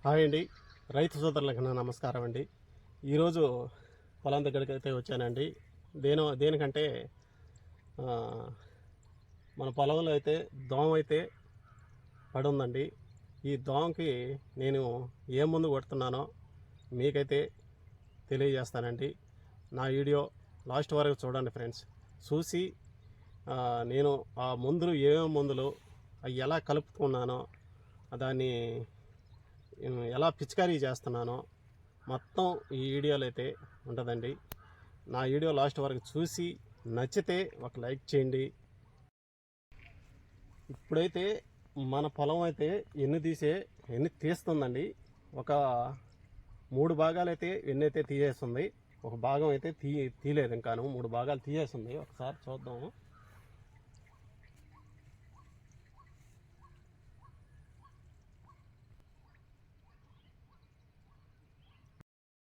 Hi అండి, రైతు సోదరులకు నా నమస్కారం అండి. ఈరోజు పొలం దగ్గరికి అయితే వచ్చానండి. దేనికంటే మన పొలంలో అయితే దోమ అయితే పడి ఉందండి. ఈ దోమకి నేను ఏ మందు కొడుతున్నానో మీకైతే తెలియజేస్తానండి. నా వీడియో లాస్ట్ వరకు చూడండి ఫ్రెండ్స్. చూసి నేను ఆ మందులు ఏమేమి మందులు అవి ఎలా కలుపుకున్నానో దాన్ని ఎలా పిచికారీ చేస్తున్నానో మొత్తం ఈ వీడియోలో అయితే ఉంటుందండి. నా వీడియో లాస్ట్ వరకు చూసి నచ్చితే ఒక లైక్ చేయండి. ఇప్పుడైతే మన పొలం అయితే ఎన్ని తీస్తుందండి. ఒక 3 భాగాలు అయితే ఎన్నైతే తీసేస్తుంది. ఒక భాగం అయితే తీయలేదు, ఇంకాను 3 భాగాలు తీసేస్తుంది. ఒకసారి చూద్దాము.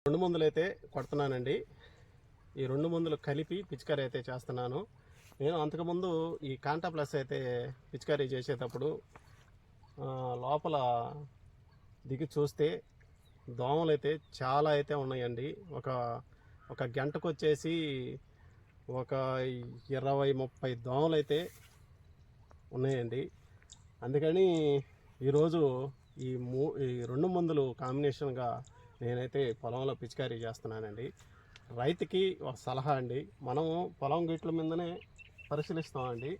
రెండు మందులు అయితే కొడుతున్నానండి. ఈ 2 మందులు కలిపి పిచికారీ అయితే చేస్తున్నాను. నేను అంతకుముందు ఈ కాంటా ప్లస్ అయితే పిచికారీ చేసేటప్పుడు లోపల దిగి చూస్తే దోమలు అయితే చాలా అయితే ఉన్నాయండి. ఒక గంటకు వచ్చేసి ఒక 20-30 దోమలు అయితే ఉన్నాయండి. అందుకని ఈరోజు ఈ 2 మందులు కాంబినేషన్గా నేనైతే పొలంలో పిచికారీ చేస్తున్నానండి. రైతుకి ఒక సలహా అండి. మనము పొలం గిట్ల మీదనే పరిశీలిస్తామండి.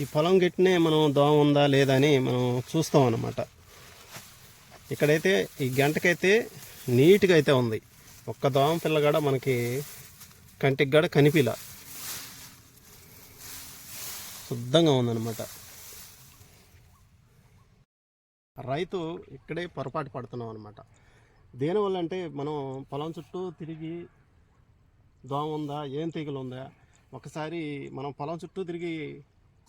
ఈ పొలం గిట్నే మనం దోమ ఉందా లేదా అని మనం చూస్తాం అన్నమాట. ఇక్కడైతే ఈ గంటకైతే నీట్గా అయితే ఉంది. ఒక్క దోమ పిల్ల కూడా మనకి కంటికి కూడా కనిపిలా, శుద్ధంగా ఉందన్నమాట. రైతు ఇక్కడే పొరపాటు పడుతున్నాం అనమాట. దేనివల్ల అంటే మనం పొలం చుట్టూ తిరిగి దోమ ఉందా, ఏం తెగులు ఉందా ఒకసారి మనం పొలం చుట్టూ తిరిగి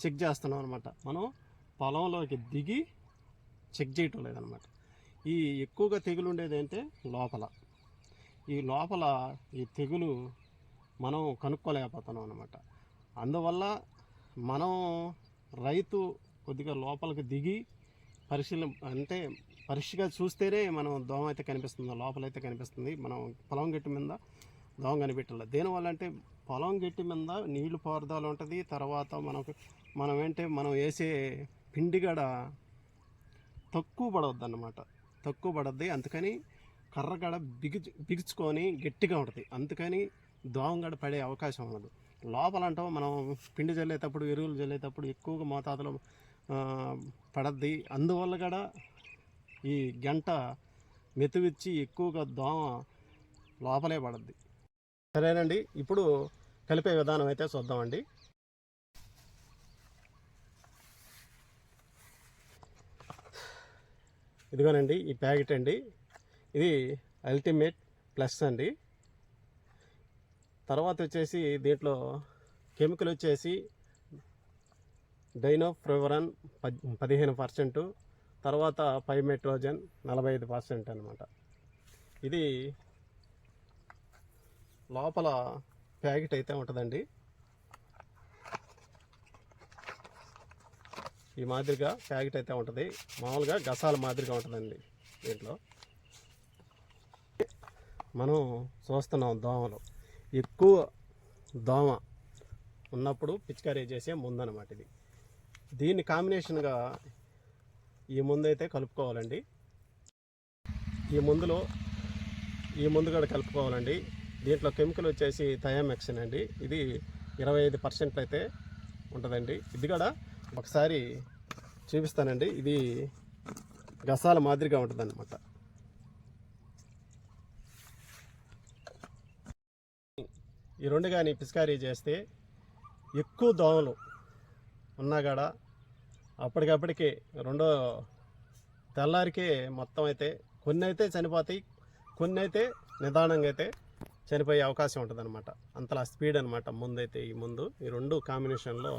చెక్ చేస్తున్నాం అనమాట. మనం పొలంలోకి దిగి చెక్ చేయటం లేదనమాట. ఈ ఎక్కువగా తెగులు ఉండేది అంటే లోపల ఈ తెగులు మనం కనుక్కోలేకపోతున్నాం అనమాట. అందువల్ల మనం రైతు కొద్దిగా లోపలికి దిగి పరీక్షగా చూస్తేనే మనం దోమ అయితే కనిపిస్తుంది, లోపలైతే కనిపిస్తుంది. మనం పొలం గట్టి మీద దోమ కనిపెట్టాలి. దేనివల్ల అంటే పొలం గట్టి మీద నీళ్లు పారుదల ఉంటుంది. తర్వాత మనం వేసే పిండి గడ తక్కువ పడద్ది. అందుకని కర్ర గడ బిగుచుకొని గట్టిగా ఉంటుంది. అందుకని దోమ గడ పడే అవకాశం ఉండదు. లోపలంటే మనం పిండి చల్లేటప్పుడు, ఎరువులు చల్లేటప్పుడు ఎక్కువగా మోతాదులో పడద్ది. అందువల్ల కూడా ఈ గంట మెతువిచ్చి ఎక్కువగా దోమ లోపలే పడద్ది. సరేనండి, ఇప్పుడు కలిపే విధానం అయితే చూద్దామండి. ఇదిగోనండి ఈ ప్యాకెట్ అండి. ఇది అల్టిమేట్ ప్లస్ అండి. తర్వాత వచ్చేసి దీంట్లో కెమికల్ వచ్చేసి డైనోఫ్లోరన్ 15%, తర్వాత పైమెట్రోజన్ 45% అనమాట. ఇది లోపల ప్యాకెట్ అయితే ఉంటుందండి. ఈ మాదిరిగా ప్యాకెట్ అయితే ఉంటుంది. మామూలుగా గసాల మాదిరిగా ఉంటుందండి. దీంట్లో మనం చూస్తున్నాం దోమలు ఎక్కువ దోమ ఉన్నప్పుడు పిచికారీ చేసే ముందు అనమాట ఇది. దీన్ని కాంబినేషన్గా ఈ మందు అయితే కలుపుకోవాలండి. ఈ మందు కూడా కలుపుకోవాలండి. దీంట్లో కెమికల్ వచ్చేసి థయామెక్సిన్ అండి. ఇది 25% అయితే ఉంటుందండి. ఇది కూడా ఒకసారి చూపిస్తానండి. ఇది గసాల మాదిరిగా ఉంటుంది అన్నమాట. ఈ 2 కానీ పిచికారీ చేస్తే ఎక్కువ దోమలు ఉన్నా కూడా అప్పటికప్పటికే రెండో తెల్లారికే మొత్తం అయితే కొన్ని అయితే చనిపోతాయి, కొన్ని అయితే నిదానంగా అయితే చనిపోయే అవకాశం ఉంటుంది అనమాట. అంతలా స్పీడ్ అనమాట ఈ ముందు ఈ 2 కాంబినేషన్లో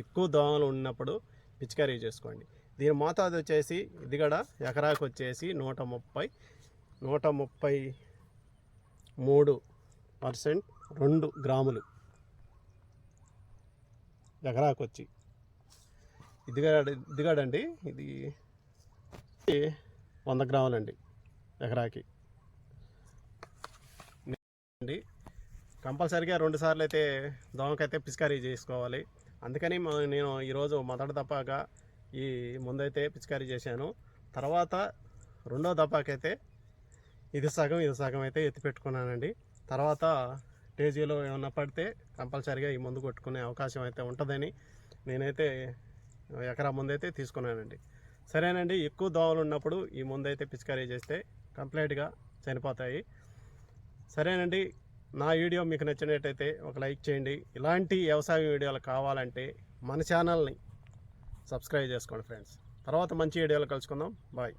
ఎక్కువ దోమలు ఉన్నప్పుడు పిచికారీ చేసుకోండి. దీని మోతాదు వచ్చేసి ఇది కూడా ఎకరాకు వచ్చేసి 133% 2 గ్రాములు ఎకరాకు వచ్చి. ఇదిగాడండి ఇది 100 గ్రాములండి ఎకరాకి అండి. కంపల్సరీగా 2 సార్లు అయితే దోమకైతే పిచికారీ చేసుకోవాలి. అందుకని నేను ఈరోజు మొదటి దఫాగా ఈ ముందైతే పిచికారీ చేశాను. తర్వాత రెండో దఫాకైతే ఇది సగం అయితే ఎత్తి పెట్టుకున్నానండి. తర్వాత టేజీలో ఏమన్నా పడితే కంపల్సరీగా ఈ మందు కొట్టుకునే అవకాశం అయితే ఉంటుందని నేనైతే ఎకరా ముందైతే తీసుకున్నానండి. సరేనండి, ఎక్కువ దోమలు ఉన్నప్పుడు ఈ ముందైతే పిచికారీ చేస్తే కంప్లీట్గా చనిపోతాయి. సరేనండి, నా వీడియో మీకు నచ్చినట్టయితే ఒక లైక్ చేయండి. ఇలాంటి వ్యవసాయ వీడియోలు కావాలంటే మన ఛానల్ని సబ్స్క్రైబ్ చేసుకోండి ఫ్రెండ్స్. తర్వాత మంచి వీడియోలు కలుసుకుందాం. బాయ్.